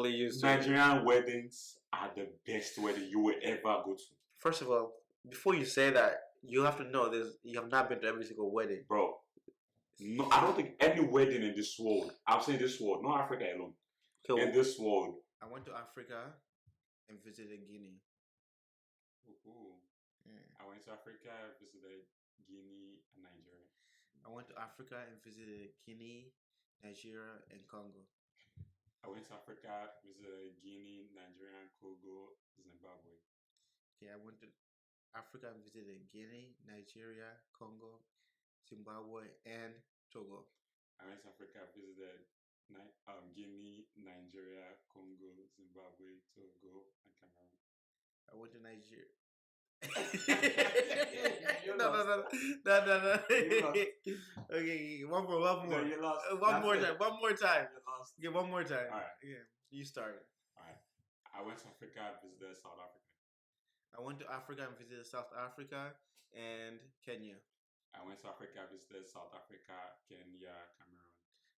used to. Nigerian weddings are the best wedding you will ever go to. First of all, before you say that, you have to know this. You have not been to every single wedding, bro. No, I don't think any wedding in this world. I'm saying this world, not Africa alone. Okay, in this world, I went to Africa and visited Guinea. ooh, Yeah. I went to Africa, visited Guinea and Nigeria. I went to Africa and visited Guinea, Nigeria, and Congo. I went to Africa, visited Guinea, Nigeria, Congo, Zimbabwe. Okay, I went to Africa and visited Guinea, Nigeria, Congo, Zimbabwe, and Togo. I went to Africa, visited Guinea, Nigeria, Congo, Zimbabwe, Togo, and Cameroon. I went to Nigeria. You No. You lost. Okay, one more. No, you lost. One more That's it. time. One more time. You lost. Yeah, one more time. All right. Yeah, you started. All right. I went to Africa, visited South Africa. I went to Africa and visited South Africa and Kenya. I went to Africa, visited South Africa, Kenya, Cameroon.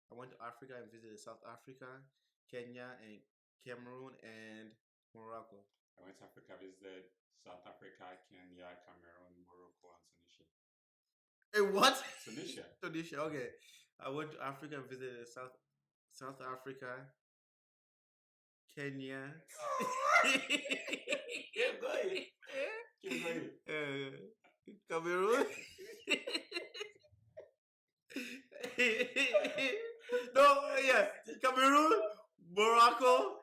I went to Africa and visited South Africa, Kenya, and Cameroon, and Morocco. I went to Africa, visited South Africa, Kenya, Cameroon, Morocco, and Tunisia. Hey, what? Tunisia. Tunisia. Okay. I went to Africa and visited South Africa, Kenya. Keep going. Keep going. Cameroon. No, yeah, Cameroon, Morocco.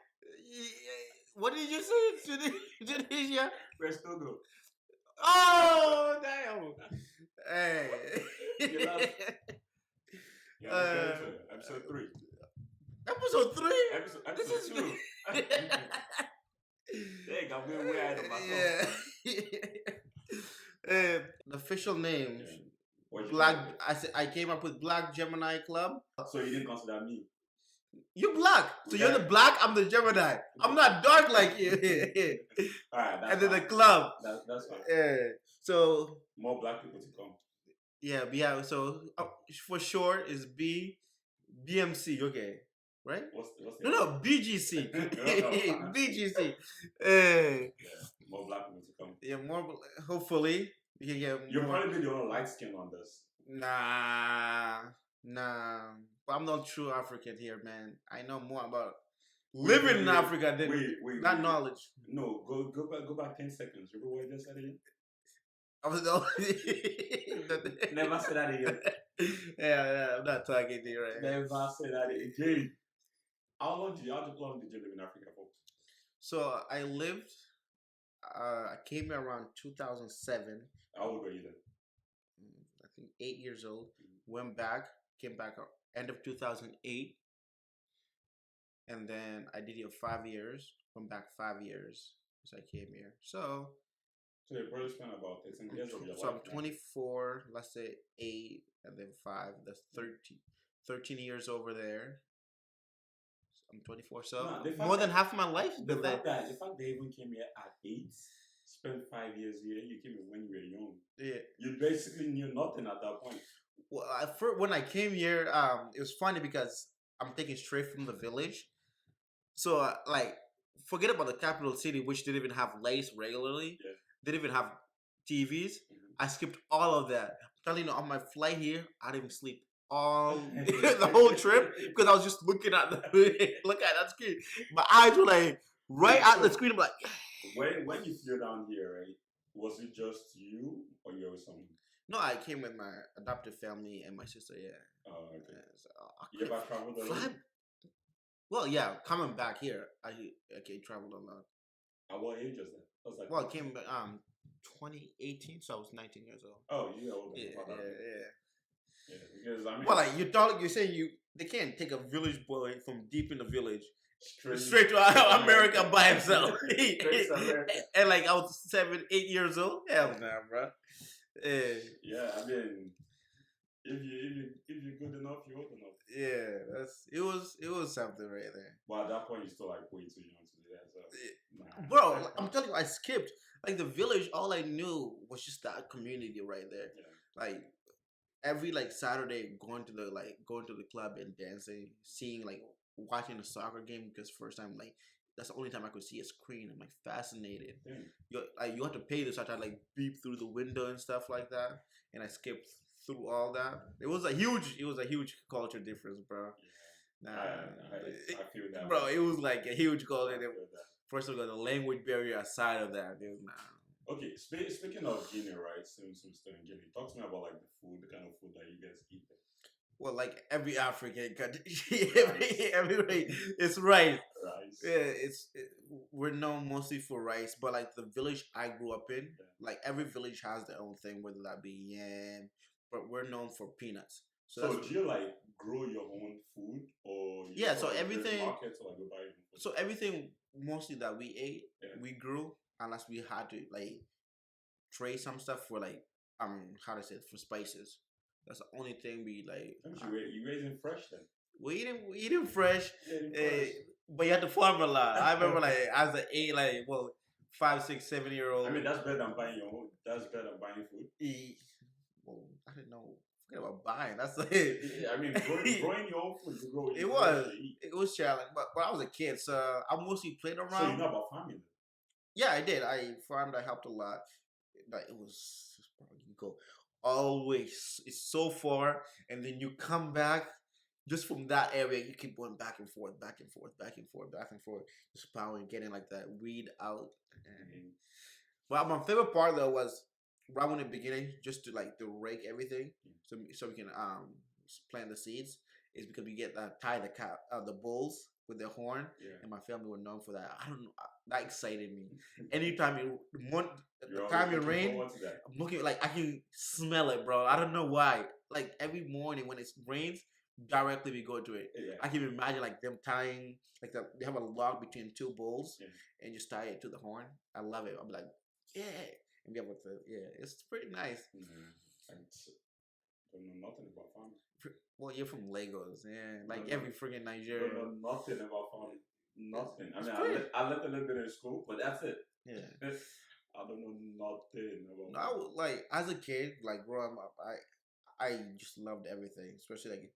What did you say? Tunisia. Where's Togo? Oh, damn. Hey. You lost. Yeah, episode 3. Episode 3? Episode This is 2. Dang, I'm going way ahead of myself. Yeah. The official name. Yeah. What Black. I came up with Black Gemini Club. So you didn't consider me? You black. So Yeah. you're the black. I'm the Gemini. I'm not dark like you. All right. That's And then the fine. club. That's fine. Yeah. So More black people to come. yeah. So for short is BMC. Okay, right? What's No, BGC. No. BGC. Yeah, more black people to come. Yeah, more. Hopefully, we can get You'll more. probably be the only light skin on this. Nah. But I'm not true African here, man. I know more about living in Africa than Wait. not knowledge. No, go back 10 seconds. Remember what you just said again? I was Never say that again. Yeah, I'm not talking to you right now. Never say that again. How long did you live in Africa for? So I lived. I came here around 2007. How old were you then? I think 8 years old. Went back. Came back end of 2008. And then I did here 5 years. Went back 5 years. So I came here. So your brother spent about 13 years of your life. So I'm 24, let's say 8, and then 5. That's 13 years over there. I'm 24, so Nah, more than half of my life has The been there. fact that they even came here at 8, spent 5 years here, you came here when you were young. Yeah. You basically knew nothing at that point. Well, when I came here, it was funny because I'm taking straight from the village. So, forget about the capital city, which didn't even have lights regularly. Yeah. They didn't even have TVs. I skipped all of that. I'm telling you, on my flight here, I didn't even sleep all the whole trip because I was just looking at that screen. My eyes were like right at the screen. I'm like, when you flew down here, right? Was it just you or you were someone? no, I came with my adopted family and my sister. Yeah. Oh, okay. Yeah, so You ever traveled alone? Well, yeah, coming back here, I traveled a lot. At what age was that? I was like, Well, I came 2018, so I was 19 years old. oh, you older. Yeah. Because I mean, Well, you're saying they can't take a village boy from deep in the village straight to America by himself. Straight to America. And I was 7, 8 years old. Hell nah, bro. Yeah, I mean, if you're good enough, you're old enough. Yeah, it was something right there. But at that point, you're still like way too young to do that. So, nah. Bro, I'm telling you, I skipped the village. All I knew was just that community right there. Yeah. Every Saturday, going to the club and dancing, seeing watching a soccer game because first time like that's the only time I could see a screen. I'm like fascinated. You have to pay this. So I tried to like beep through the window and stuff like that, and I skipped through all that. It was a huge culture difference, bro. Nah, I feel that, bro. It was like a huge I culture. feel that. First of all, the language barrier aside of that, dude. Nah. Okay, speaking of Guinea, right? Since we're still in Guinea, talk to me about like the food, the kind of food that you guys eat there. Well, like every African country, Rice. every it's rice. Rice. Yeah, we're known mostly for rice, but like the village I grew up in, like every village has their own thing, whether that be yam, but we're known for peanuts. So that's do you like grow your own food, or you Yeah, so go to the everything- market or like go buy your own food? so everything mostly that we ate, Yeah. we grew, unless we had to like trade some stuff for like how to say it, for spices. That's the only thing we like. You raising fresh then? We eating fresh. Yeah, eating Eh, fresh. but you had to farm a lot. I remember like as an 5, 6, 7-year-old. I mean, that's better than buying your own. That's better than buying food. Well, I didn't know. Forget about buying. That's like Yeah, I mean, growing your own food, you grow. it was. It was challenging, but I was a kid, so I mostly played around. So you know about farming. Yeah, I did. I farmed. I helped a lot. But it was you go always. It's so far, and then you come back. Just from that area, you keep going back and forth, back and forth, back and forth, back and forth, just plowing, getting like that weed out. And, well, my favorite part though was right in the beginning, just to like to rake everything, so we can plant the seeds. Is because we get tie the bulls with their horn, Yeah. and my family were known for that. I don't know, that excited me. Anytime the You're time always it looking rained, forward to that. I'm looking like I can smell it, bro. I don't know why. Like every morning when it rains, directly we go to it. Yeah. I can imagine like them tying like they have a log between two bulls Yeah. and just tie it to the horn. I love it. I'm like, yeah, and be able to it's pretty nice. I don't know nothing about farming. Well, you're from Lagos, yeah, like No, every freaking I Nigerian. don't know nothing about farming. Nothing. I It's mean, great. I learned a little bit in school, but that's it. Yeah. I don't know nothing about. No, I would, like as a kid, like growing up, I just loved everything, especially like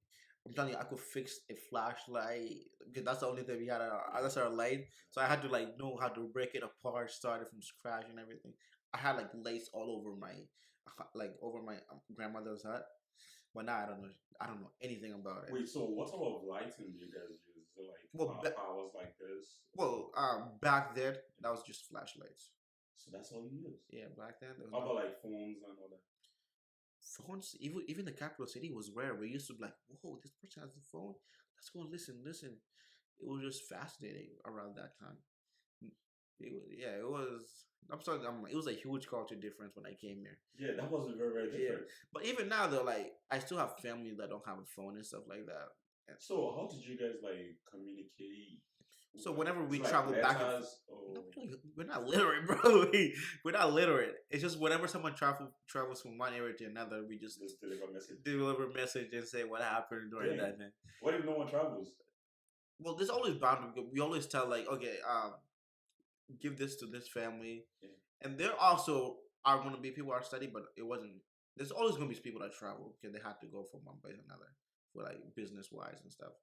I'm telling you, I could fix a flashlight because that's the only thing we had. That's our light, so I had to like know how to break it apart, start it from scratch and everything. I had like lace all over my grandmother's hut, but now I don't know anything about it. Wait, so what type of lighting do you guys use? Is it like Well, powers like this? Well, back then that was just flashlights. So that's all you use. Yeah, back then there was How no about like phones and all that? phones. Even the capital city was rare. We used to be like, whoa, this person has a phone. Let's go and listen. It was just fascinating around that time. It was. I'm sorry. It was a huge culture difference when I came here. Yeah, that was very, very different. But even now, though, like I still have family that don't have a phone and stuff like that. So how did you guys like communicate? So whenever we It's like travel back and letters or... No, we're not literate, bro. We're not literate. It's just whenever someone travels from one area to another, we just deliver message. deliver a message and say what happened during that thing. What if no one travels? Well, there's always boundary. We always tell like, okay, give this to this family, and there also are going to be people that study, but it wasn't. There's always going to be people that travel because they had to go from one place to another for like business wise and stuff.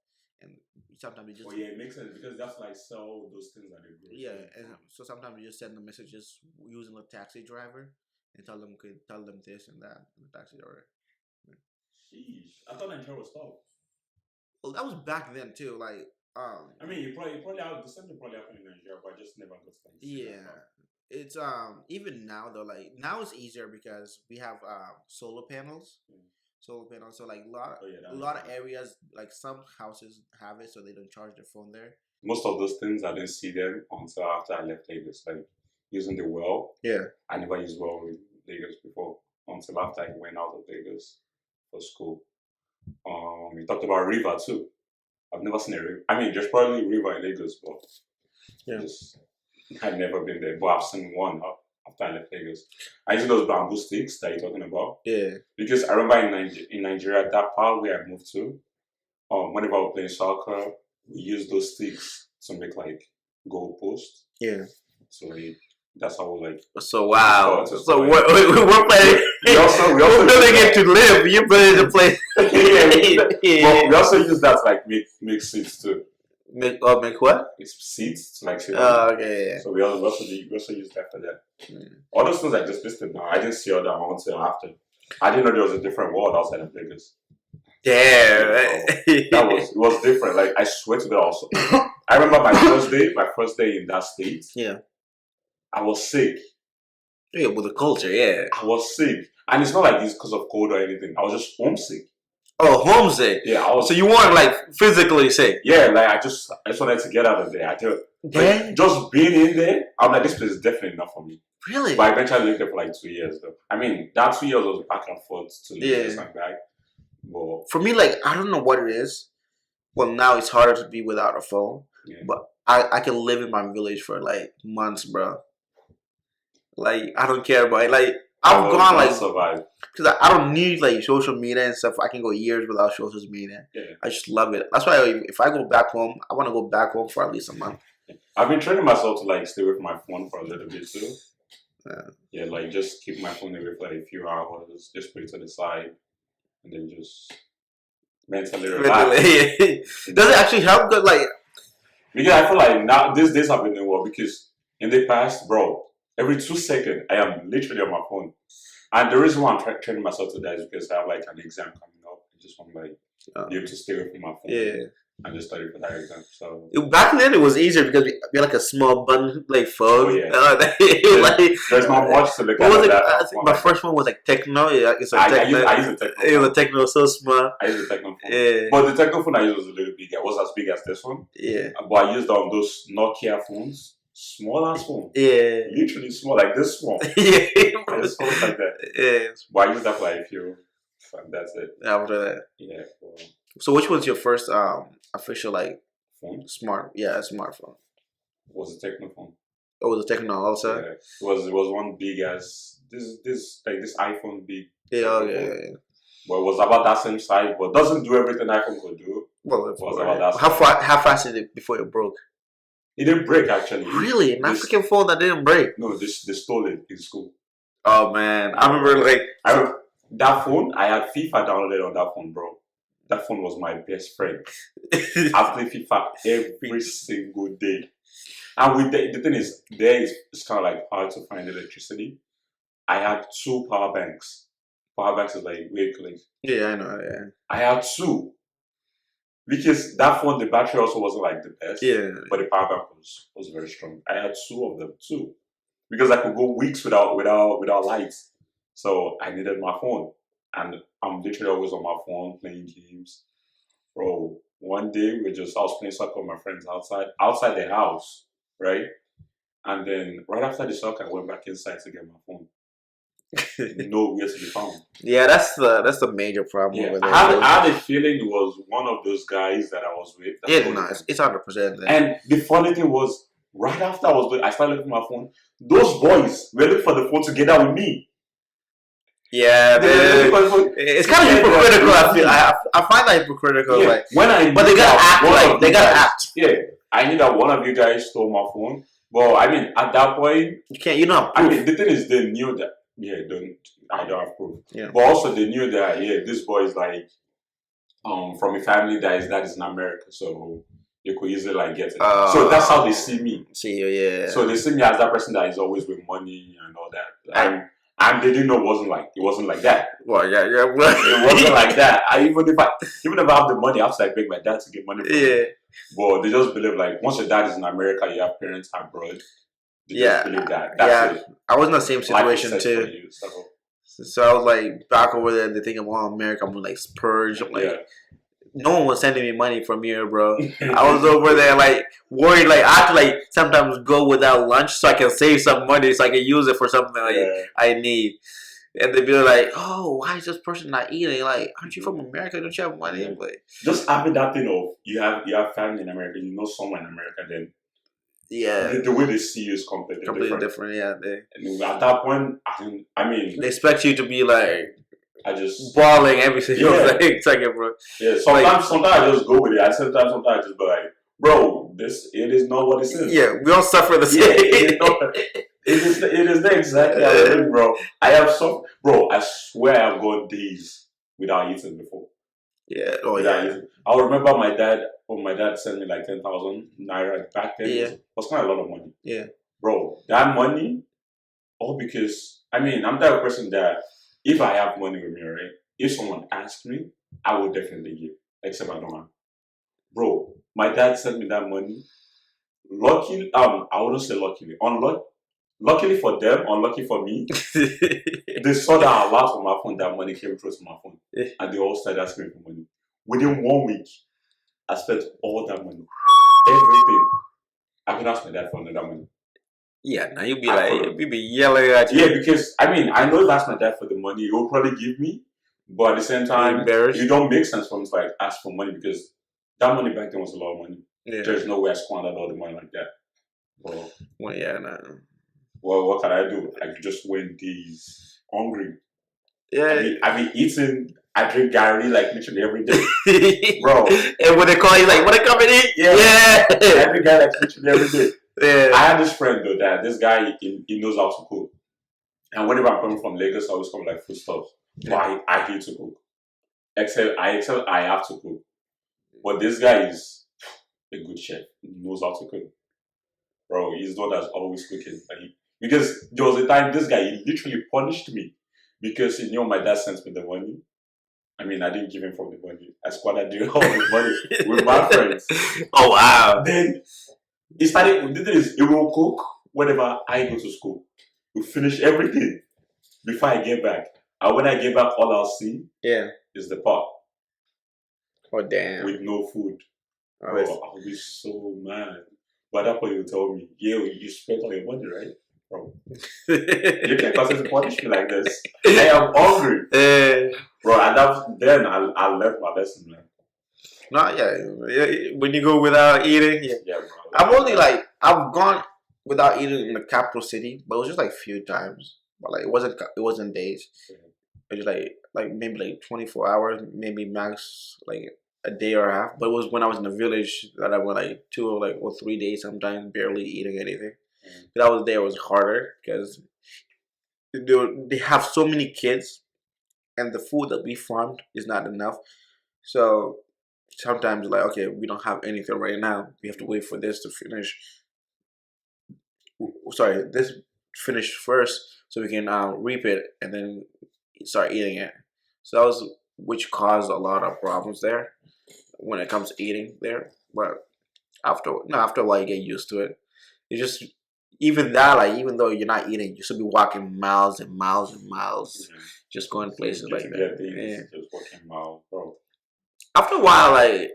And sometimes we just it makes sense because that's like sell those things that they grow. and so sometimes we just send the messages using a taxi driver and tell them this and that in the taxi driver. Sheesh, I thought Nigeria was tough. Well, that was back then too. Like I mean, you probably the same thing probably happened in Nigeria, but I just never got to like see that part. It's even now though, like now it's easier because we have solar panels. Solar panels, so like a lot of areas, like some houses have it, so they don't charge their phone there. Most of those things I didn't see them until after I left Lagos. Like using the well. Yeah. I never used well in Lagos before until after I went out of Lagos for school. We talked about river too. I've never seen a river. I mean, there's probably a river in Lagos, but I've never been there. But I've seen one after I left Lagos. I see those bamboo sticks that you're talking about. Yeah. Because I remember in Nigeria, that part where I moved to, whenever we were playing soccer, we used those sticks to make like goal posts. Yeah. So that's how we like. So wow. So we're playing. We also doing it to live. You're playing to play. But we also use that to like make seats too. Make what? It's seats to like sit on. Okay. So we also use that for that. Yeah. All those things I just listed now, I didn't see all that until after. I didn't know there was a different world outside of Vegas. Damn. It was different. Like I swear to God, also. I remember my first day in that state. Yeah. I was sick. Yeah, with the culture, yeah. I was sick, and it's not like this because of cold or anything. I was just homesick. Oh, homesick. Yeah, I was. So you weren't like physically sick. Yeah, like I just wanted to get out of there. Like, just being in there, I'm like, this place is definitely not for me. Really? But I eventually lived there for like 2 years though. I mean, that 2 years was back and forth to the place and back. But for me, like I don't know what it is. Well, now it's harder to be without a phone. yeah. But I can live in my village for like months, bro. Like I don't care about it. Like I've gone like survive. because I don't need like social media and stuff. I can go years without social media. Yeah. I just love it. That's why if I go back home, I want to go back home for at least a month. I've been training myself to like stay away from my phone for a little bit too. Yeah, like just keep my phone away for like a few hours, just put it to the side, and then just mentally relax. Does it actually help? Good, like because I feel like now these days have been doing well because in the past, bro, every 2 seconds I am literally on my phone, and the reason why I'm training myself to that is because I have like an exam coming up. I just want like be able to stay away from my phone. Yeah. And just study for that exam. So back then it was easier because we had like a small button like phone. Oh, yeah. Like, there's not much to look what was at. I think my first one was like Techno. Yeah, it's like I Techno. use a Techno. It was a Techno so small. I use a Techno phone. Yeah. But the Techno phone I used was a little bigger. It was as big as this one. Yeah. But I used on those Nokia phones. Small ass phone. Yeah. Literally small, like this small. Yeah. It's small like that. Yeah. But I used that for like a few. And that's it. After that. Yeah. So which was your first official like phone? Smartphone. Was a Techno phone. Oh, it was a Techno also? Yeah. It was one big as this iPhone big. Yeah, Well, it was about that same size, but doesn't do everything iPhone could do. Well, it was about that how fast did it before it broke? It didn't break actually. Really? An African phone that didn't break? No, they stole it in school. Oh man, I remember like that phone. I had FIFA downloaded on that phone, bro. That phone was my best friend. I play FIFA every single day. And with the thing is, it's kind of like hard to find electricity. I had 2 power banks. Power banks is like weird. Yeah, I know. Yeah, I had 2 because that phone, the battery also wasn't like the best. Yeah, but the power bank was very strong. I had 2 of them too because I could go weeks without lights. So I needed my phone, and I'm literally always on my phone playing games. Bro, one day I was playing soccer with my friends outside the house, right? And then right after the soccer, I went back inside to get my phone. Nowhere to be found. Yeah, that's the major problem. Yeah. With it. I had a feeling it was one of those guys that I was with. Yeah, no, it's 100%. And the funny thing was, right after I started looking at my phone, those boys were looking for the phone together with me. Yeah, it's kind of hypocritical. I find that hypocritical. Yeah. Like, but they gotta act. Yeah, I knew that one of you guys stole my phone. Well, I mean, at that point, you know. I mean, the thing is, they knew that. Yeah, I don't have proof. Yeah. But also, they knew that this boy is like, from a family that is in America, so you could easily like get it. So that's how they see me. See you, yeah. So they see me as that person that is always with money and all that. And they didn't know it wasn't like that. Well, yeah. It wasn't like that. Even if I have the money, I have to like beg my dad to get money from me. But they just believe like once your dad is in America, you have parents abroad. They just believe that. That's it. I was in the same situation too. So I was like back over there. They think I'm all America. I'm like splurge. I'm like, no one was sending me money from here, bro. I was over there like worried. Like I had to like sometimes go without lunch so I can save some money so I can use it for something like I need. And they'd be like, "Oh, why is this person not eating? Like, aren't you from America? Don't you have money?" Yeah. But just having that thing of you have family in America, you know someone in America, then the way they see you is completely different. Yeah, and at that point, I mean, they expect you to be like. I just balling every single second, bro. Yeah, sometimes I just go with it. Sometimes I just be like, bro, it is not what it is. Yeah, we all suffer the same. It is not exactly how it is, bro. I swear I've gone days without eating before. Yeah, Eating. I remember my dad when my dad sent me like 10,000 naira back then, Yeah. it was kind of a lot of money. Yeah. Bro, that money, all because, I mean, I'm the type of person that if I have money with me, right, if someone asks me, I will definitely give, except I don't have. Bro, my dad sent me that money. Luckily, I wouldn't say luckily, luckily for them, unlucky for me, they saw that I laughed on my phone, that money came through to my phone, Yeah. and they all started asking me for money. Within 1 week, I spent all that money, everything. I can ask my dad for another money. Yeah, now you'd be I like, follow. you'd be yelling at you. Yeah, because I mean, I know if I ask my dad for the money, he will probably give me, but at the same time, Embarrassed. it don't make sense for me to like ask for money because that money back then was a lot of money. Yeah. There's no way I squandered all the money like that. But Well, yeah, no. well, what can I do? I could just win these hungry. Yeah. I mean, eating. I drink Gary like literally every day, bro. And when they call you, like, wanna come and eat? Yeah. Yeah. I drink Gary like literally every day. Yeah. I had this friend though that this guy he knows how to cook, and whenever I'm coming from Lagos, I always come like food stuff. But I hate to cook, except I have to cook. But this guy is a good chef. He knows how to cook, bro. He's the one that's always cooking. Like, because there was a time this guy he literally punished me because he knew my dad sent me the money. I mean, I didn't give him from the money. I squandered all the money with my friends. Oh wow. Then he started. The thing is, he will cook whenever I go to school. We finish everything before I get back. And when I get back, all I'll see Yeah. is the pot Oh damn. with no food. Oh, Bro, I'll be so mad. But at that point, you tell me, yeah, you spent all your money, right? Bro, you can't constantly punish me like this. I am hungry. Bro, and then I learned my lesson, man. No, yeah. When you go without eating, yeah. Yeah, bro. I'm only like I've gone without eating in the capital city, but it was just like few times. But like it wasn't days. It was like maybe like 24 hours, maybe max like a day or a half. But it was when I was in the village that I went like 2 or 3 days sometimes, barely eating anything. But I was there, it was harder because they have so many kids, and the food that we farmed is not enough. So sometimes like, okay, we don't have anything right now. We have to wait for this to finish. Sorry, this finish first, so we can reap it and then start eating it. So that was which caused a lot of problems there when it comes to eating there. But after a while you get used to it. It's just even that, like even though you're not eating, you should be walking miles and miles and miles, just going places like that. Just walking miles, bro. After a while, like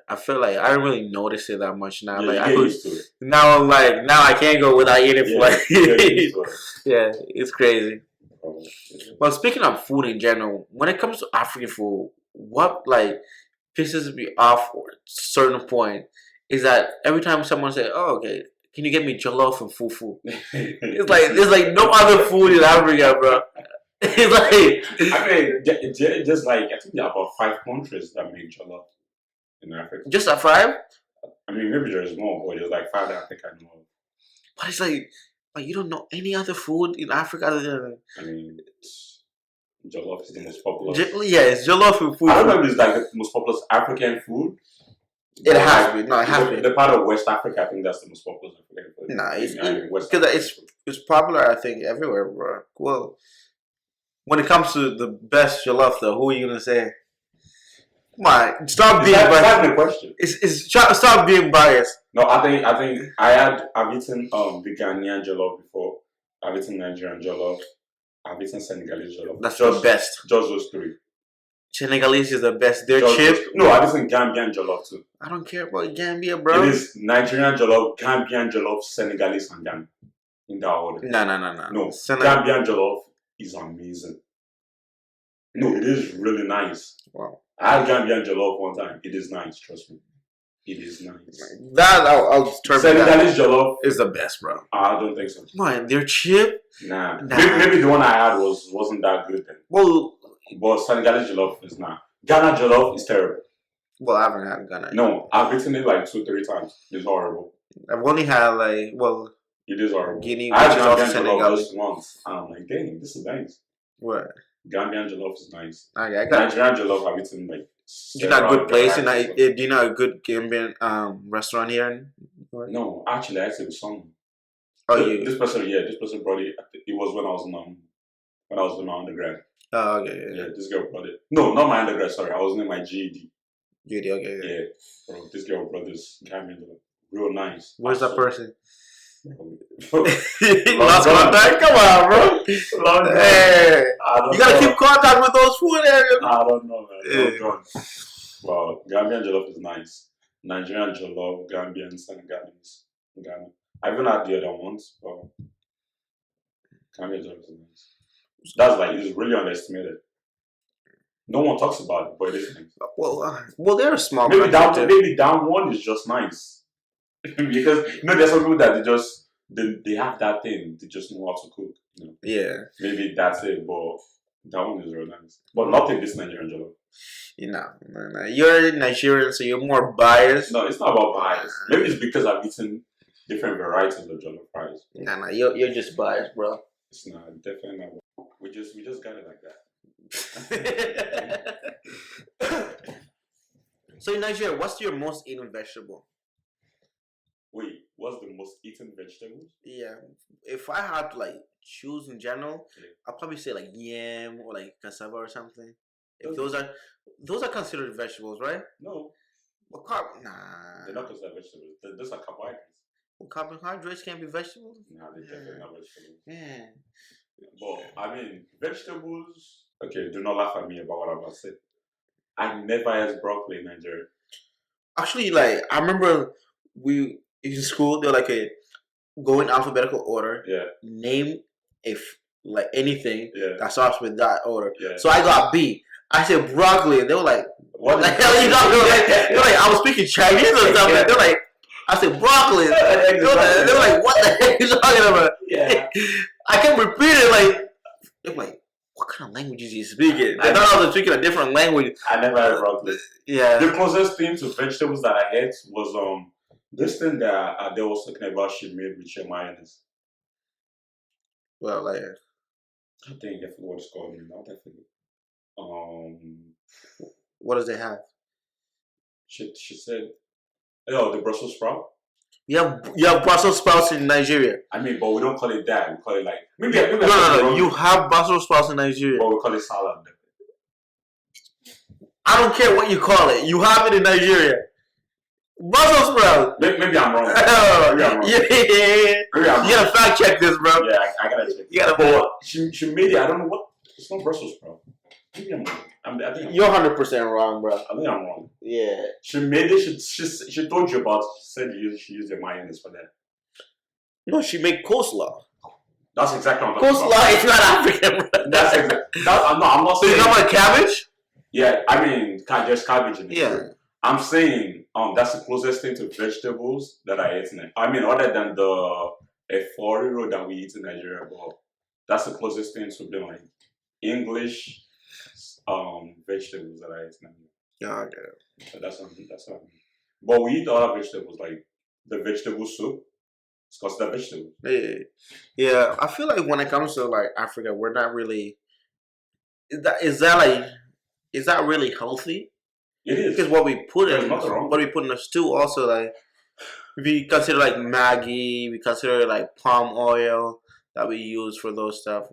I feel like I don't really notice it that much now. Yeah, like you I get could, used to it. now I'm like now I can't go without eating for like you get used to it. yeah, it's crazy. Bro. Well, speaking of food in general, when it comes to African food, what like pisses me off at a certain point is that every time someone says, "Oh, okay, can you get me jollof and fufu?" It's like no other food in Africa, bro. It's like I mean, just like I think there are about 5 countries that make jollof in Africa. just a 5. I mean, maybe there's more, but there's like 5 that I think I know of. But it's like you don't know any other food in Africa other than I mean, jollof is the most popular. yeah, it's jollof and fufu. I don't know if it's like the most popular African food. It has to be. No, it has to be. The part of West Africa, I think that's the most popular African food. Nah, West because African it's popular. I think everywhere, bro. Well, when it comes to the best jollof, though, who are you gonna say? Come on, stop being That's biased. the question. Stop being biased. No, I've eaten the Ghanaian jollof before. I've eaten Nigerian jollof. I've eaten Senegalese jollof. That's the best. Just those 3. Senegalese is the best. They're Just cheap. no, I've eaten Gambian jollof too. I don't care about Gambia, bro. It is Nigerian jollof, Gambian jollof, Senegalese, and Ghana. In that order. No. No, Gambian jollof is amazing. No, it is really nice. Wow. I had Gambian jollof one time. It is nice, trust me. It is nice. That I'll turn Senegalese jollof is the best, bro. I don't think so. Man, they're cheap. Nah. Maybe the one I had wasn't that good then. Well, But Senegalese jollof is not. Ghana jollof is terrible. well, I haven't had Ghana. No, I've eaten it like 2-3 times. It's horrible. I've only had like It is horrible. Guinea, I which is had also Gambian Senegal. jollof just once. And I'm like, dang, this is nice. What? Gambian jollof is nice. Okay, I got Nigerian jollof I've eaten like Do you know a good place? varieties Do you know a good Gambian restaurant here? no, actually, I said some. Oh, This person brought it. It was when I was doing my undergrad. Oh, okay, Yeah, this girl brought it. No, not my undergrad. Sorry, I was in my GED. Okay. Yeah, bro, this girl brought this Gambian jollof. Real nice. Where's that person? Long Lost gone. contact? Come on, bro. Long gone. Hey, I don't you gotta know. keep contact with those food areas. I don't know, man. Yeah. Long gone. Well, Gambian jollof is nice. Nigerian jollof, Gambian, Senegalese, Ghana. I haven't had the other ones, but Gambian jollof is nice. That's like it's really underestimated. No one talks about it, but it is nice. Well, they're a small. Maybe country, maybe that one is just nice because there's some people that they have that thing. They just know how to cook. Yeah. Maybe that's it, but that one is real nice. But nothing this Nigerian jollof. No. You're Nigerian, so you're more biased. No, it's not about bias. Maybe it's because I've eaten different varieties of jollof fries. No, you're just biased, bro. It's not definitely not. We just got it like that. So in Nigeria, what's your most eaten vegetable? Wait, what's the most eaten vegetable? Yeah, if I had to choose in general, Yeah. I'd probably say yam or cassava or something. If those are considered vegetables, right? No, Well, nah. they're not considered vegetables. Those are carbohydrates. Well, carbohydrates can't be vegetables. Nah, they're definitely not vegetables. Yeah. But I mean, vegetables. Okay, do not laugh at me about what I'm about to say. I never ate broccoli in Nigeria. Actually, I remember we in school they were go in alphabetical order. Yeah. Name anything Yeah. that starts with that order. Yeah. So I got B. I said broccoli, and they were like, What the hell you talking about? They're like, I was speaking Chinese or something. Yeah. They're like, I said broccoli. Exactly. They're like, what the heck are you talking about? Yeah. I kept repeating they're like, what kind of language is he speaking? They thought I was speaking a different language. I never had broccoli. Yeah. The closest thing to vegetables that I ate was this thing that Adele was talking about. She made with your mayonnaise. Well, I think I forgot what it's called. Not definitely. What does it have? She said, "Oh, the Brussels sprout." You have Brussels sprouts in Nigeria. I mean, but we don't call it that. We call it maybe. No. You have Brussels sprouts in Nigeria. But we call it salad. I don't care what you call it. You have it in Nigeria. Brussels sprouts. Maybe I'm wrong. Maybe I'm wrong. Yeah. Maybe I'm You gotta fact check this, bro. Yeah, I gotta check. You gotta. But she made it. I don't know what. It's not Brussels sprout. Maybe I'm wrong. I think You're 100% wrong, bro. I think I'm wrong. Yeah. She made it. She told you about. She said she used your mayonnaise for that. No, she made coleslaw. That's exactly what I'm talking Coleslaw is not African, bro. That's exactly. I'm not So saying. you talking about cabbage? Yeah, I mean, there's cabbage in it. Yeah. I'm saying that's the closest thing to vegetables that I ate in it. I mean, other than the efori that we eat in Nigeria, but that's the closest thing to being English vegetables that I ate in Nigeria. Yeah, okay. So that's what I mean. But we eat other vegetables like the vegetable soup. It's considered vegetable. Yeah. I feel like when it comes to Africa, we're not really. Is that really healthy? It is Because what we put There's in nothing wrong. what we put in the stew also we consider Maggi, we consider palm oil that we use for those stuff.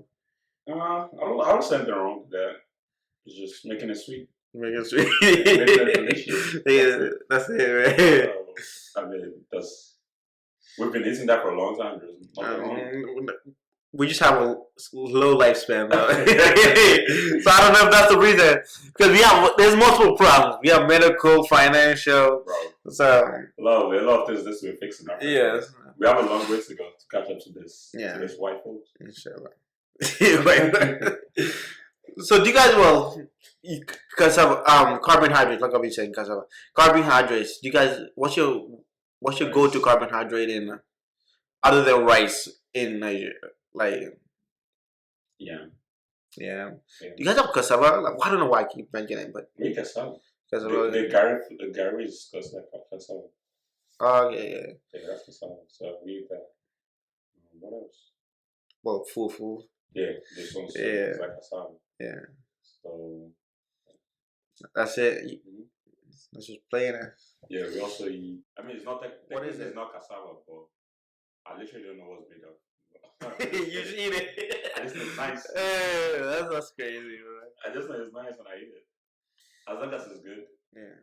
I don't say anything wrong with that. It's just making it sweet. Make it sweet. Make it delicious. Yeah, that's it, right? I mean, we've been eating that for a long time. There's nothing wrong. We just have a low lifespan, though. So I don't know if that's the reason. Because there's multiple problems. We have medical, financial. Bro. So A lot of things this we're fixing up. yes. We have a long way to go to catch up to this. Yeah. To this white folks. Inshallah. So do you guys because of carbohydrates, like I've been saying, because of carbohydrates, do you guys what's your go-to carbohydrate in other than rice in Nigeria? Yeah. Do you guys have cassava? I don't know why I keep mentioning it, but Make cassava. cassava. The Gary is cassava. Oh yeah. Yeah, that's cassava. So we eat that. What else? Well, fufu. Yeah, this one's Yeah. like cassava. Yeah. So That's it. Mhm. That's just plain it. Yeah, we also eat. I mean, it's not What is technically it? it's not cassava, but I literally don't know what's made of. You just eat it. I just think nice. That's crazy, bro. I just know it's nice when I eat it. As long as it's good, Yeah.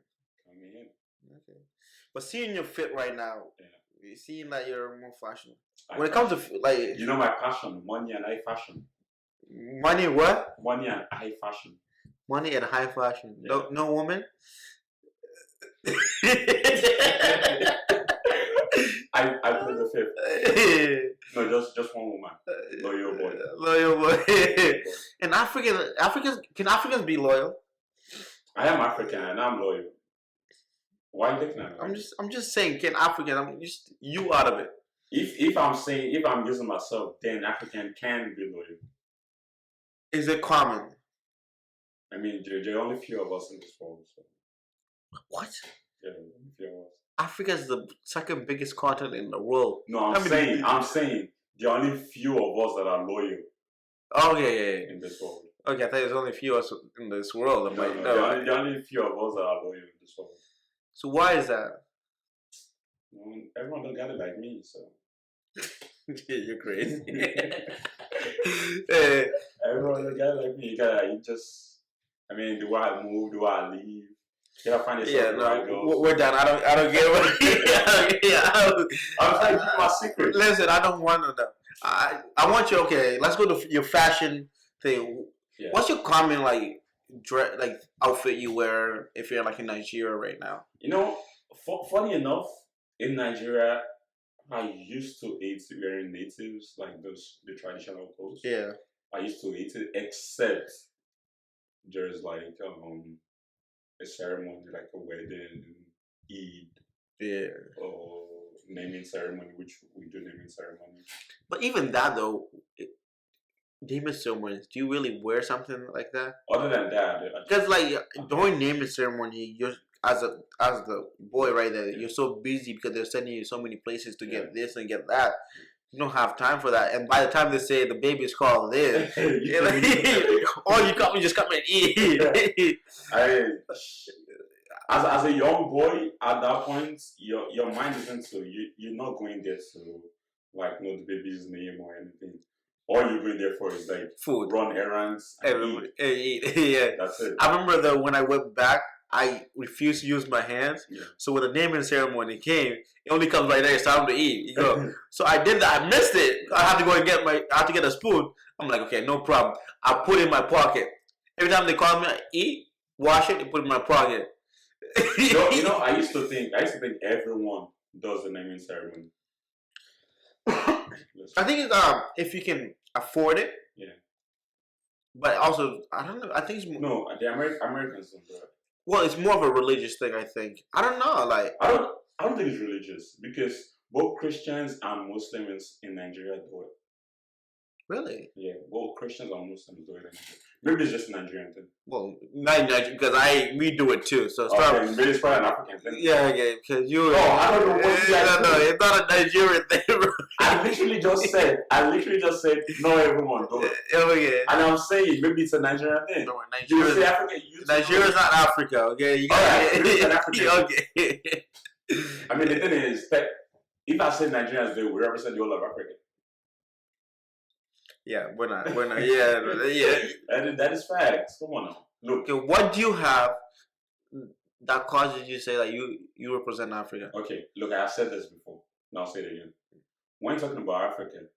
I mean, Okay. But seeing your fit right now, yeah. seeing that you're more fashionable. I When it comes to like you know my passion, money and high fashion. money, what? Money and high fashion. Money and high fashion. Yeah. No woman. I put the fifth. No, just one woman. Loyal boy. Loyal boy. And Africans can Africans be loyal? I am African and I'm loyal. Why are you looking at me? I'm just saying, can African? I'm just you out of it. If I'm using myself, then African can be loyal. Is it common? I mean, there are only few of us in this world. So. What? Yeah, only few of us. Africa is the second biggest continent in the world. No, I'm saying there are only few of us that are loyal. Oh yeah. In this world. Okay, I thought there's only few of us in this world. I'm like, there are only few of us that are loyal in this world. So why is that? Everyone don't got it like me, so. You're crazy. Everyone don't got it like me. I mean, do I move? Do I leave? You gotta find yourself where I go. We're done. I don't get what. I'm trying to keep my secret. Listen, I don't want to know. I want you. Okay, let's go to your fashion thing. Yeah. What's your common like outfit you wear if you're like in Nigeria right now? You know, funny enough, in Nigeria, I used to hate wearing natives like the traditional clothes. Yeah, I used to hate it, except there's like a ceremony like a wedding, Eid, or naming ceremony, which we do naming ceremony. But even that though. Naming ceremonies, do you really wear something like that? Other than that, because like during naming ceremony, you're as the boy right there, you're so busy because they're sending you so many places to get this and get that. You don't have time for that. And by the time they say the baby's called this, or you just come and eat. As a young boy, at that point, your mind isn't so you're not going there to like know the baby's name or anything. All you're going there for is like food, run errands, and eat. Yeah, that's it. I remember that when I went back, I refused to use my hands. Yeah. So when the naming ceremony came, it only comes right there. It's time to eat. You go. So I did that. I missed it. I had to go and get a spoon. I'm like, okay, no problem. I put it in my pocket. Every time they call me, eat, wash it, and put it in my pocket. you know, I used to think everyone does the naming ceremony. I think it's if you can afford it. Yeah. But also, I don't know. I think it's more. No, the Americans don't do it. Well, it's more of a religious thing. I think. I don't know. Like I don't think it's religious because both Christians and Muslims in Nigeria do it. Really? Yeah, both Christians and Muslims do it. Maybe it's just a Nigerian thing. Well, not Nigerian because we do it too. So it's maybe it's probably an African thing. Yeah, because you. Oh, I don't know. No, it's not a Nigerian thing. Bro. I literally just said, no, everyone do it. Oh yeah. And I'm saying maybe it's a Nigerian thing. No, Nigeria is not Africa. Okay, you got okay. I mean, the thing is that if I say Nigerians, they will represent the whole of Africa. Yeah, we're not. Yeah. That is facts. Come on now. Look. Okay, what do you have that causes you to say that you represent Africa? Okay, look, I said this before. Now I'll say it again. When you're talking about Africa,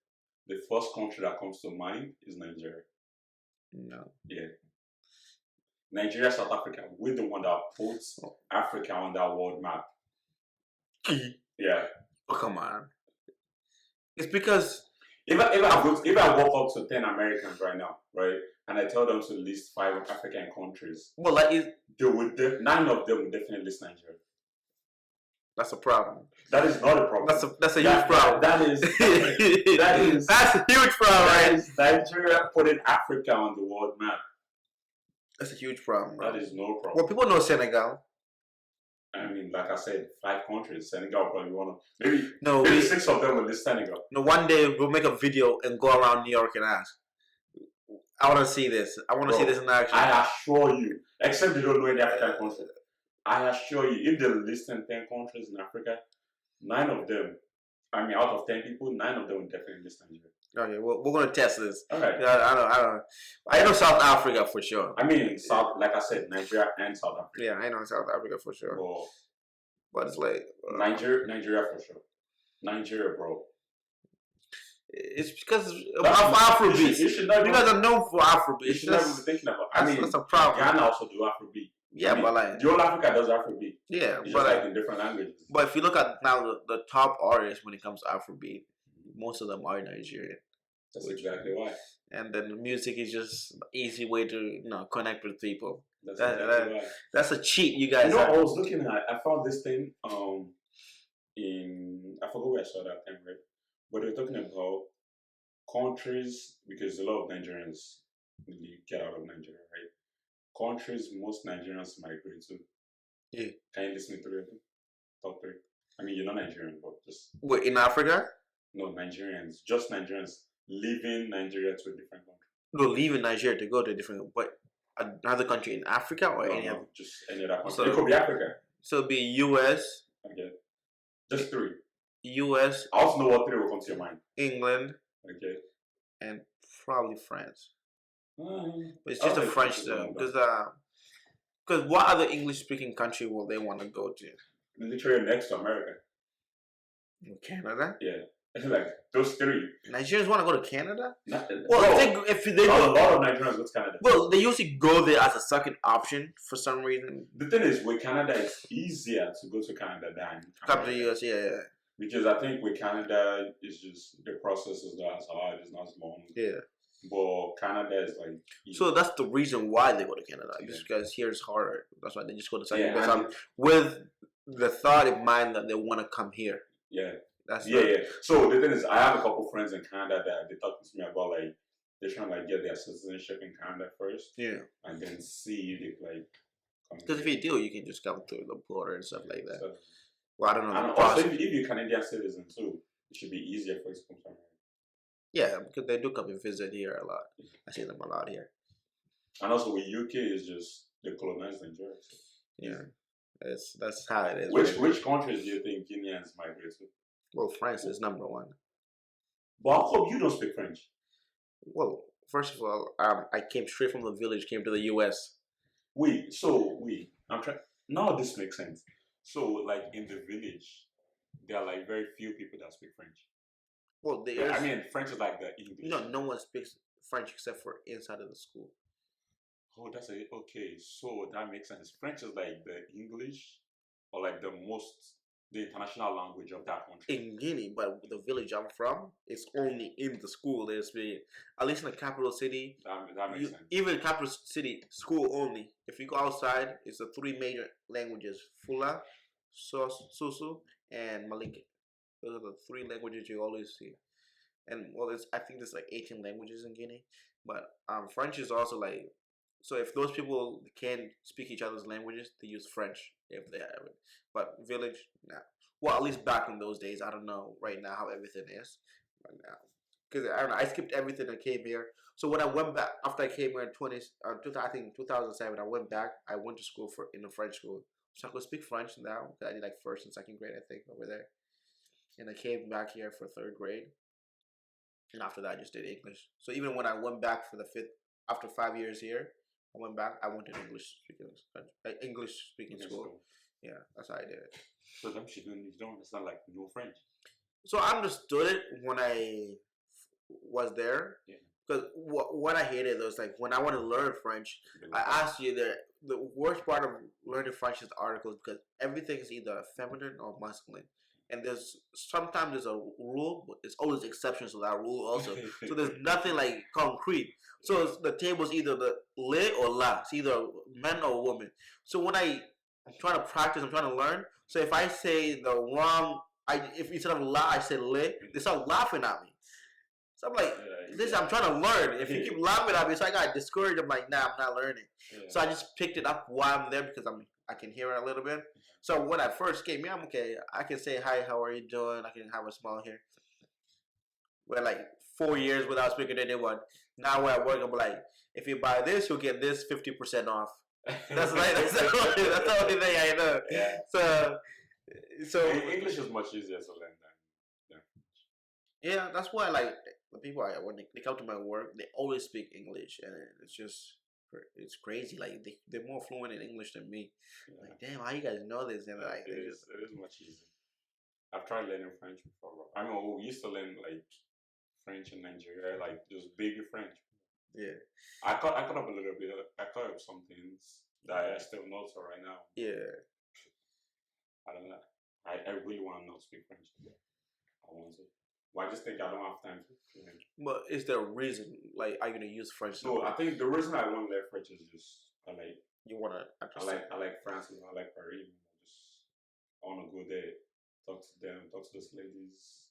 the first country that comes to mind is Nigeria. No. Yeah. Nigeria, South Africa, we're the one that puts Africa on that world map. Yeah. Oh, come on. It's because if I walk up to 10 Americans right now, right, and I tell them to list 5 African countries, well, like 9 of them would definitely list Nigeria. That's a problem. That is not a problem. That's a huge problem. That's a huge problem, right? Nigeria putting Africa on the world map. That's a huge problem, bro. That is no problem. Well, people know Senegal. I mean, like I said, 5 countries. Senegal probably one of maybe 6 of them will list Senegal. No, one day we'll make a video and go around New York and ask, I want to see this. I want to see Bro, this in action. I assure you, except they don't know any African country, I assure you, if they list 10 countries in Africa, 9 of them, I mean, out of 10 people, 9 of them will definitely list Nigeria. Okay, well, we're gonna test this. Okay. Yeah, I know South Africa for sure. I mean, South, like I said, Nigeria and South Africa. Yeah, I know South Africa for sure. But it's like Nigeria for sure. Nigeria, bro. It's because of Afrobeat. You guys are known for Afrobeat. You should never be thinking about. I mean, that's a problem. Ghana also do Afrobeat. Yeah, I mean, but like the whole Africa does Afrobeat. Yeah, it's but just like in different languages. But if you look at now the top artists when it comes to Afrobeat, most of them are Nigerian. That's exactly why. And then the music is just an easy way to connect with people. That's exactly why. That's a cheat, you guys. I was looking at. I found this thing in I forgot where I saw that thing, right? But they were talking about countries, because a lot of Nigerians really get out of Nigeria, right? Countries most Nigerians migrate to. Yeah. Can you list me 3 of them? Top 3. I mean, you're not Nigerian, but just. Wait, in Africa? No, Nigerians. Just Nigerians leaving Nigeria to a different country. No, leaving Nigeria to go to a different, but another country in Africa or any other? Just any other country. So, it could be Africa. So it'd be US. Okay. Just 3. US. I also know what 3 will come to your mind. England. Okay. And probably France. But it's just a French though, because what other English-speaking country will they want to go to? Literally next to America. Canada? Yeah. Like those 3. Nigerians want to go to Canada? Well, if they go, a lot of Nigerians go to Canada. Well, they usually go there as a second option for some reason. The thing is, with Canada, it's easier to go to Canada than Couple of years, yeah. Because I think with Canada, it's just the process is not as hard, it's not as long. Yeah. But Canada is like easy. So that's the reason why they go to Canada. Just because here it's harder. That's why they just go to second with the thought in mind that they want to come here. Yeah. Yeah. So the thing is, I have a couple friends in Canada that they talk to me about like they're trying to like get their citizenship in Canada first. Yeah. And then see if like. Because if you do, you can just come through the border and stuff like that. So, well, I don't know. And also, if you're a Canadian citizen too, it should be easier for you to come somewhere. Yeah, because they do come and visit here a lot. I see them a lot here. And also, with UK is just they colonized Nigeria. So. Yeah, that's how it is. Which countries do you think Guineans migrate to? Well, France is number 1. But how come you don't speak French? Well, first of all, I came straight from the village, came to the US. I'm trying. Now this makes sense. So, like in the village, there are like very few people that speak French. Well, I mean, French is like the English. No one speaks French except for inside of the school. Oh, that's okay. So that makes sense. French is like the English, or like the international language of that country. In Guinea, but the village I'm from, it's only in the school. There's at least in the capital city. That makes sense. Even capital city, school only. If you go outside, it's the 3 major languages: Fula, Susu, and Malinke. Those are the 3 languages you always see. And well, I think there's like 18 languages in Guinea. But French is also like, so if those people can't speak each other's languages, they use French if they have it. But village, nah. Well, at least back in those days, I don't know right now how everything is. Right now, because I don't know, I skipped everything and came here. So when I went back after I came here in 2007, I went back. I went to school in a French school, so I could speak French now. I did like 1st and 2nd grade, I think, over there. And I came back here for 3rd grade, and after that, I just did English. So even when I went back for the 5th, after 5 years here, I went back. I went to English speaking school. Yeah, that's how I did it. So you don't understand like no French. So I understood it when I was there. Yeah. Because what I hated was like when I want to learn French, I asked you that the worst part of learning French is the articles, because everything is either feminine or masculine. And sometimes there's a rule, but there's always exceptions to that rule also. So there's nothing like concrete. So the table's either the le or la. It's either men or women. So when I'm trying to practice, I'm trying to learn. So if I say the wrong, if instead of la, I say le, they start laughing at me. So I'm like, I'm trying to learn. If you keep laughing at me, so I got discouraged. I'm like, nah, I'm not learning. Yeah. So I just picked it up while I'm there because I can hear it a little bit. So when I first came here, I'm okay. I can say hi, how are you doing? I can have a smile here. We're like 4 years without speaking to anyone. Now we're at work. I'm like, if you buy this, you'll get this 50% off. That's that's the only thing I know. Yeah. So English is much easier to learn than yeah, that's why like the people when they come to my work, they always speak English, and it's crazy. Like they're more fluent in English than me. yeah. Like, damn, how you guys know this? And like, It is much easier. I've tried learning French before. Bro. I mean, we used to learn like French in Nigeria, like just baby French. yeah, I caught up a little bit. I caught up some things that I still know so right now. yeah. I don't know. I really want to know speak French. I want to. Well, I just think I don't have time to learn. But is there a reason? Like, are you gonna use French? So I think the reason I want to learn French is just You wanna understand? I like France and I like Paris. I want to go there, talk to them, talk to those ladies.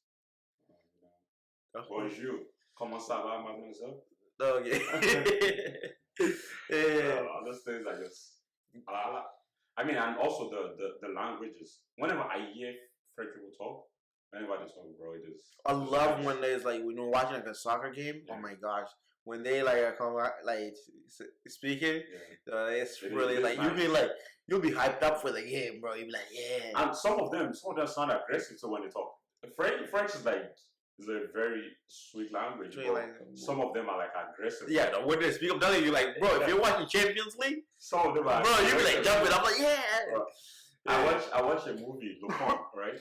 Bonjour, comment ça va, mademoiselle? Oh yeah. Yeah. All those things I just. I mean, and also the languages. Whenever I hear French people talk, whenever they talk, bro, it is. I love when there's like when you're watching like a soccer game. Yeah. Oh my gosh, when they like come out like speaking, Yeah. it's It really is like nice. you'll be hyped up for the game, bro. You'll be like, yeah. And some of them sound aggressive too when they talk. French is a very sweet language. Sweet But language. some of them are like aggressive. Yeah, no, when they speak, I'm telling you, like, bro, if you're watching Champions League, Some of them are. bro, you be like aggressive. jumping. I'm like, yeah. Bro, I watch a movie, Lupin, right?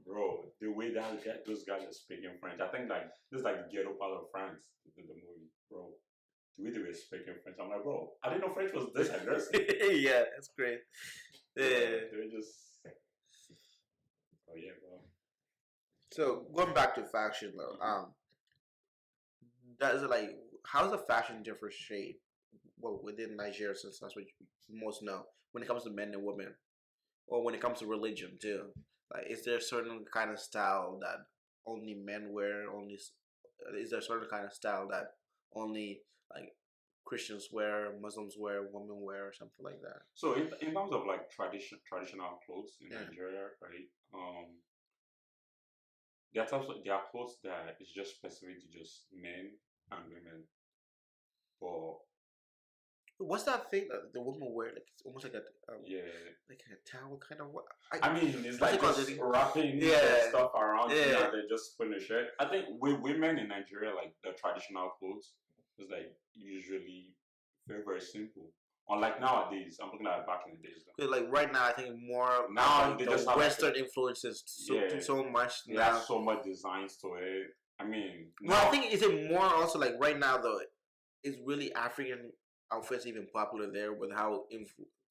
Bro, the way those guys are speaking French, I think like this is like the ghetto part of France, the movie, bro. The way they were speaking French, I'm like, bro, I didn't know French was this aggressive. Yeah, that's great. Yeah. They were just. Oh yeah, bro. So going back to fashion though, does it like how's the fashion differentiate well within Nigeria since that's what you most know when it comes to men and women, or when it comes to religion too? Like, is there a certain kind of style that only men wear? Is there a certain kind of style that only like Christians wear, Muslims wear, women wear, or something like that? So in terms of like traditional clothes in Yeah. Nigeria, right? There are clothes that is just specific to just men and women. But What's that thing that the women wear? Like it's almost like yeah, a towel kind of. I mean it's What's like it called? just wrapping Yeah. stuff around you Yeah. and then just putting a shirt. I think with women in Nigeria, like the traditional clothes is like usually very very simple. Unlike nowadays, I'm looking at back in the days. Though. Like right now, I think more Now like they the just have, like, Western influences Yeah. so much It now. has so much designs to it. I mean, Well, I think is it more also like right now though, is really African outfits even popular there with how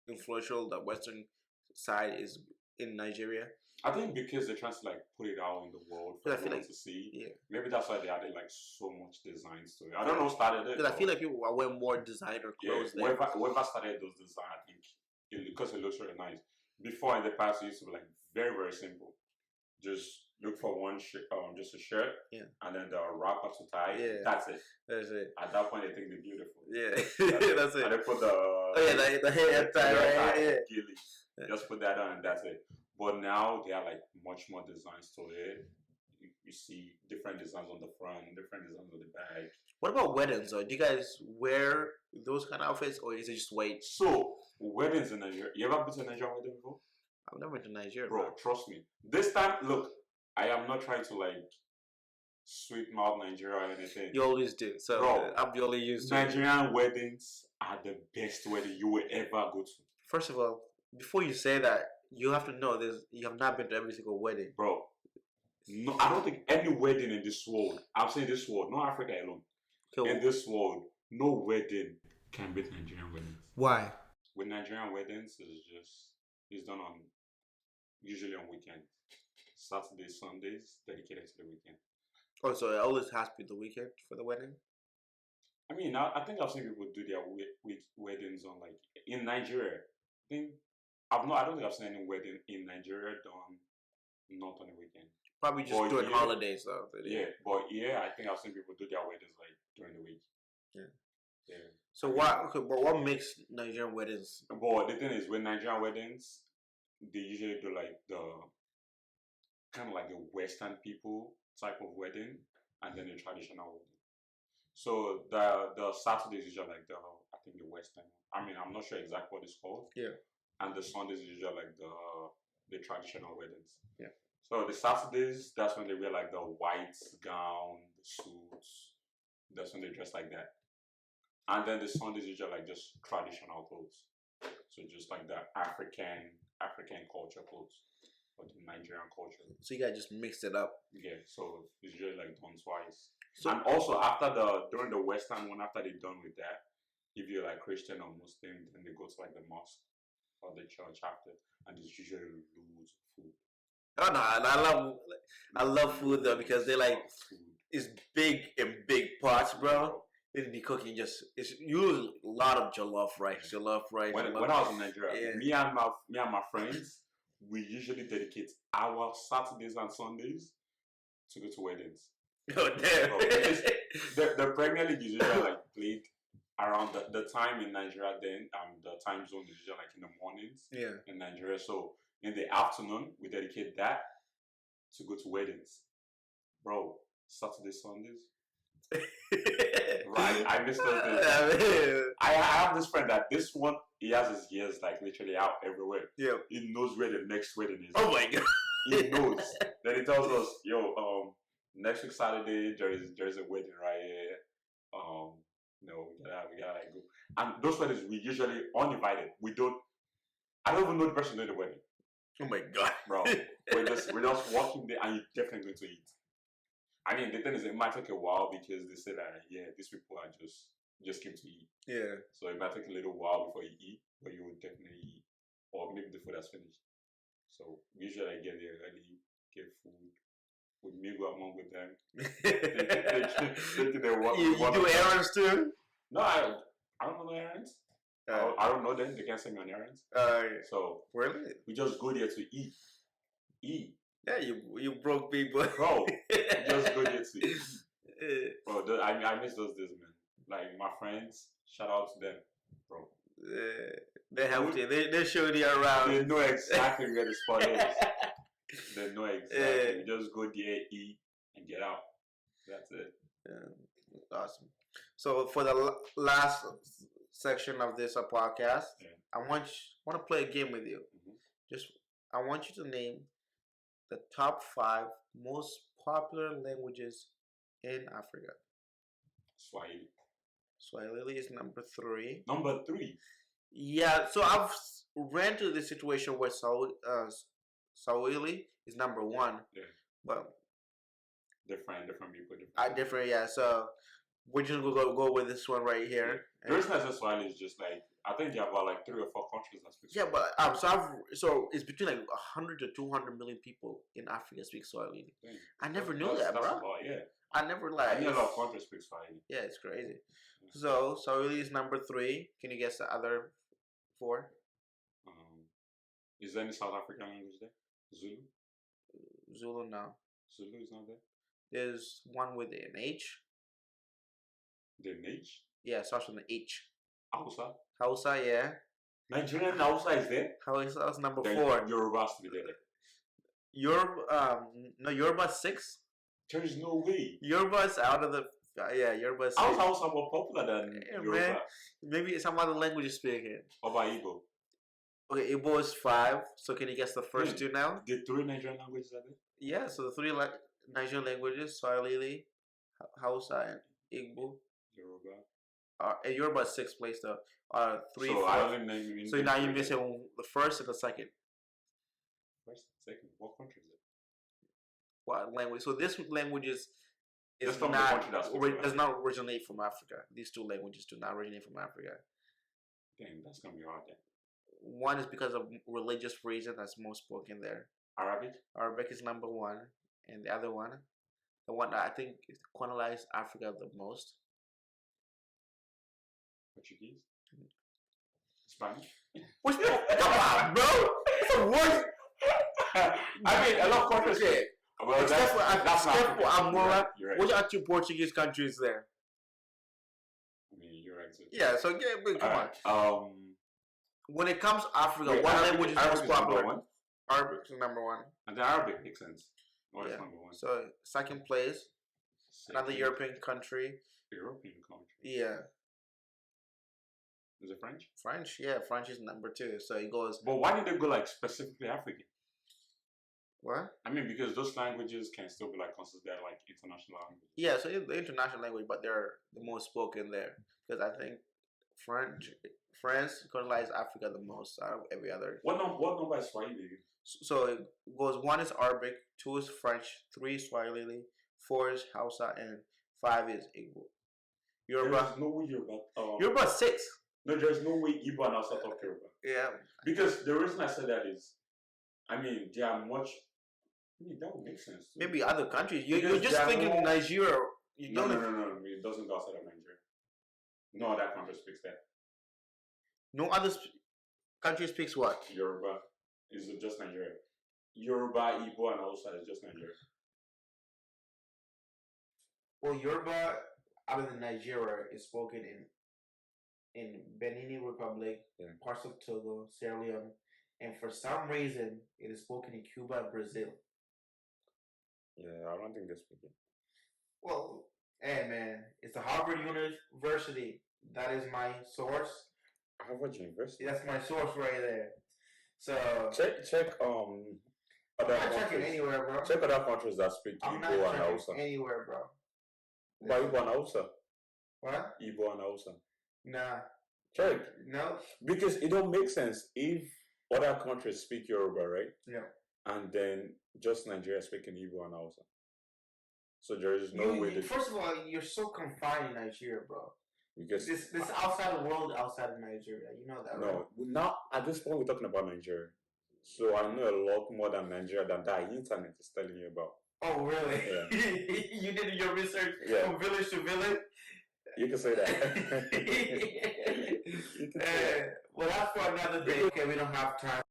influential the Western side is in Nigeria? I think because they're trying to like put it out in the world for Because I feel everyone like to see. yeah, Maybe that's why they added like so much designs to it. I don't know who started it. because I feel like people are wearing more designer yeah, clothes there. whoever started those designs, I think because it looks really nice. Before in the past, it used to be like very very simple. Just look for one just a shirt, Yeah. and then the wrapper to tie. Yeah. That's it. That's it. At that point, they think they're beautiful. Yeah, that's it. And they put the Oh yeah, the hair tie, right? Yeah. gilly. Just put that on and that's it. But now they are like much more designs to it. You see different designs on the front, different designs on the back. What about weddings though? Do you guys wear those kind of outfits, or is it just wait? So weddings in Nigeria. You ever been to a Nigerian wedding before? I've never been to Nigeria, Bro, trust me. This time, look, I am not trying to like sweet mouth Nigeria or anything. You always do. So Bro, I'm the only used to it. Nigerian weddings are the best wedding you will ever go to. First of all, before you say that, you have to know you have not been to every single wedding. Bro, no, I don't think any wedding in this world, I'm saying this world, not Africa alone, So, in this world, no wedding can beat Nigerian weddings. why? With Nigerian weddings, it's done on, usually on weekends. Saturdays, Sundays, dedicated to the weekend. Oh, so it always has to be the weekend for the wedding? I mean, I think I've seen people do their weddings on like, in Nigeria. I don't think I've seen any wedding in Nigeria done not on a weekend. Probably just But during yeah. holidays though. Yeah, but yeah, I think I've seen people do their weddings like during the week. Yeah. Yeah. So what makes Nigerian weddings? But the thing is, with Nigerian weddings, they usually do like the kind of like the Western people type of wedding. and then the traditional wedding. So the Saturdays usually like I think the Western. I mean, I'm not sure exactly what it's called. Yeah. And the Sundays is usually like the traditional weddings. Yeah. So the Saturdays, that's when they wear like the white gown, the suits. That's when they dress like that. And then the Sundays usually like just traditional clothes. So just like the African culture clothes or the Nigerian culture. So you guys just mixed it up. Yeah. So it's usually like done twice. So And also during the Western one, after they're done with that, if you're like Christian or Muslim, then they go to like the mosque or the church after, and there's usually loads of food. oh no, I love food though because they like Food. it's big in big pots, bro. They be cooking it's usually a lot of jollof rice. When I was in Nigeria, Yeah. me and my friends, we usually dedicate our Saturdays and Sundays to go to weddings. Oh damn. The Premier League is usually like played around the time in Nigeria. Then the time zone is usually like in the mornings Yeah. in Nigeria. So in the afternoon, we dedicate that to go to weddings, bro. Saturday, Sundays. Right, I miss those days. I have this friend that this one he has his ears like literally out everywhere. Yeah. He knows where the next wedding is. Oh my god. He knows. Then he tells us, "Yo, next week Saturday there is a wedding right here. We gotta like go." And those weddings we usually uninvited. I don't even know the person doing the wedding, Oh my god. bro. we're just walking there, and you're definitely going to eat. I mean, the thing is, it might take a while because they say that these people are just came to eat. Yeah. So it might take a little while before you eat, but you will definitely eat, or maybe the food has finished. So usually I get there early, get food, we mingle among with them. You do errands too? No, I don't know the errands. I don't know them. They can't send me on errands. So really? we just go there to eat. Eat. Yeah, you broke people. Bro, we just go there to eat. Bro, I miss those days, man. Like my friends, shout out to them, bro. They helped you. They showed you around. They know exactly where the spot is. They know exactly. We just go there, eat, and get out. That's it. Yeah, awesome. So for the last section of this podcast, I want to play a game with you. Mm-hmm. I want you to name the top 5 most popular languages in Africa. Swahili. Swahili is number 3. Number 3. Yeah, so I've ran to the situation where Swahili is number 1. Yeah. But different people. Different, yeah. So we're just gonna go with this one right here. The reason I said Swahili is just like I think there are about like 3 or 4 countries that speak Swahili. Yeah, but so it's between like 100 to 200 million people in Africa speak Swahili. Dang. I never knew that, bro. Yeah. I never I think a lot of countries speak Swahili. Yeah, it's crazy. So Swahili is number 3. Can you guess the other 4? Is there any South African language there? Zulu? Zulu, no. Zulu is not there? There's one with an H. The H? Yeah, it starts with an H. Hausa? Hausa, yeah. Nigerian Hausa is there? Hausa is number then 4. Yoruba has to be there. Yoruba 6. There is no way. Yoruba's out of the Yoruba 6. How's Hausa more popular than Yoruba? Man, maybe some other languages speaking. What about Igbo? Okay, Igbo is 5. So can you guess the first 2 now? The 3 Nigerian languages are there? Yeah, so the 3 Nigerian languages: Swahili, Hausa, and Igbo. Yoruba. And Yoruba is 6th place though. 3, so 4. I only name So now you're missing the first and the second. First, second. What country is it? What language? So this language is does not originate from Africa. These 2 languages do not originate from Africa. Dang, that's gonna be hard then. One is because of religious reason that's most spoken there. Arabic? Arabic is number 1, and the other one, the one that I think colonized Africa the most. Portuguese? Spanish? Come on, bro! It's the worst. I mean, a lot of countries. Okay. Well, that's for Angola. You're right. Which are 2 Portuguese countries there? I mean, you're right. Yeah, so come on. When it comes to Africa, what language is most popular? Arabic is number 1. And the Arabic makes sense. What is number 1? So second place Another Second European country. European country. Yeah, Is it French? French. Yeah, French is number 2. So it goes But why did they go like specifically African? what? I mean, because those languages can still be like considered like international languages. Yeah, so it's the international language, but they're the most spoken there because I think France colonized Africa the most out of every other. What number is Swahili? So it goes 1 is Arabic, 2 is French, 3 is Swahili, 4 is Hausa, and 5 is Igbo. Yoruba. There's no way Yoruba. Yoruba 6. No, there's no way Igbo and Hausa talk Yoruba. Yeah. Because the reason I said that is, I mean, they are much. I mean, that would make sense. Too. Maybe other countries. You're Because just they are thinking more- Nigeria. You No, don't. no. It doesn't go outside of Nigeria. No other country speaks that. No other country speaks what? Yoruba is just Nigeria. Yoruba, Igbo, and Hausa is just Nigeria. Well, Yoruba, other than Nigeria, is spoken in Benin Republic, Yeah. parts of Togo, Sierra Leone, and for some reason, it is spoken in Cuba and Brazil. Yeah, I don't think they speak it. Well, hey man, it's the Harvard University. That is my source. Harvard University. That's my source right there. So Check I'm other not checking countries. anywhere, bro. Check other countries that speak I'm not Igbo and Hausa. checking anywhere, bro. Why Igbo and Hausa? What? Igbo and Hausa. Nah. Check. No. Because it don't make sense if other countries speak Yoruba, right? Yeah. And then just Nigeria speaking Igbo and Hausa. So there is no way that First of all, you're so confined in Nigeria, bro. because This outside the world, outside of Nigeria. You know that, right? no, now at this point we're talking about Nigeria. So I know a lot more than Nigeria than that internet is telling you about. Oh, really? Yeah. You did your research Yeah. from village to village? You can say that. You can say that. Well, that's for another day. Okay, we don't have time.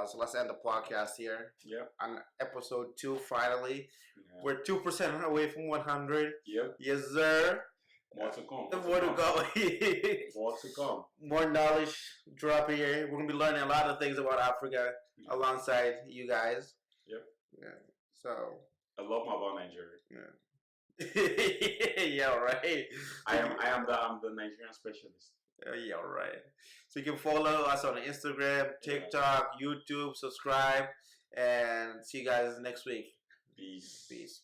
So let's end the podcast here Yep. on episode 2. Finally, Yeah. we're 2% away from 100. Yep. Yes, sir. More to come. More to go. More to come. More knowledge dropping here. We're gonna be learning a lot of things about Africa Yeah. alongside you guys. Yep. Yeah. So. A lot more about Nigeria. Yeah. Yeah. Right. I'm the Nigerian specialist. Yeah. Right. So you can follow us on Instagram, TikTok, YouTube. Subscribe, and see you guys next week. Peace. Peace.